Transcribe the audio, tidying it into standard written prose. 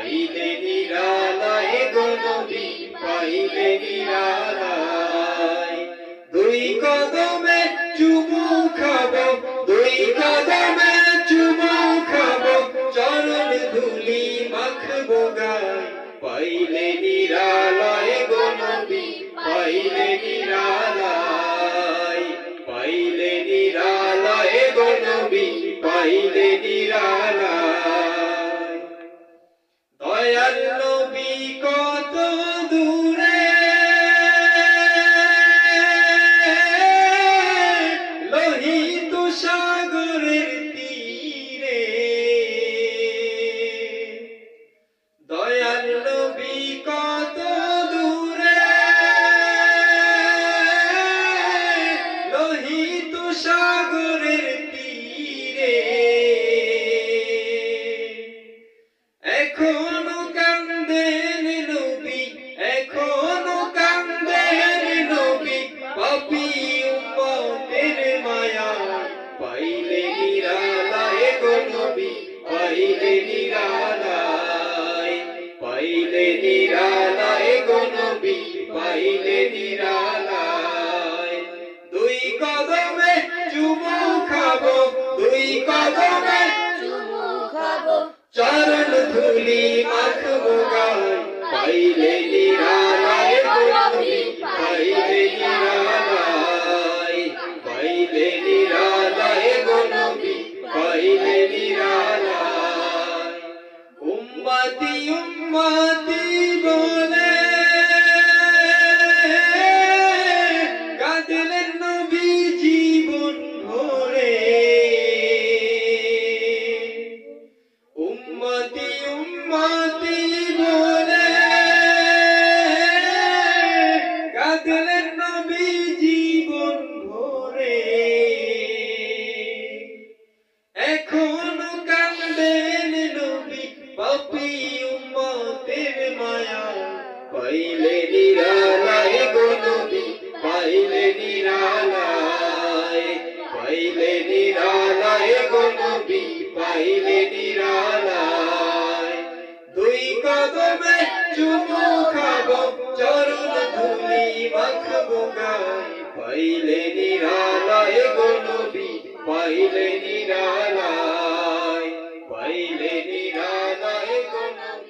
পাইলে নিরালায় গো নবী পাইলে নিরালায় দুই কদমে চুমু খাবো দুই কদমে চুমু খাবো চরণ ধুলি মাখবো গায় পাইলে নিরালায় গো নবী পাইলে নিরালায় পাইলে নিরালায় গো নবী পাইলে নিরালায় দয়াল নবী কত দূরে লোহিত সাগরের তীরে দয়াল নবী কত দূরে লোহিত সাগরের তীরে এখনো কান্দেন নবী এখনো কান্দেন নবী পাপী উম্মতের মায়া পাইলে নিরালায় গো নবী পাইলে নিরালায় পাইলে নিরালায় গো নবী পাইলে নিরালায় দুই কদমে চুমু খাবো দুই কদমে চুমু খাবো চরণ ধুলি মাখবো গায় পাইলে নিরালায় গো নবী পাইলে নিরালায় পাইলে নিরালায় গো নবী পাইলে নিরালায় উম্মতি উম্মতি বলে কাঁদলেন নবী জীবন ভরে উম্মতি উম্মতি বলে কাঁদলেন নবী জীবন ভরে এখনো কাঁদেন নবী পাপী উম্মতের মায়া পাইলে নিরালায় গো নবী পাইলে নিরালায় পাইলে নিরালায় গো নবী পাইলে নিরালায় দুই কদমে চুমু খাবো চরণ ধুলি মাখবো গায় পাইলে নিরালায় গো নবী পাইলে নিরালায় পাইলে নিরালায় গো নবী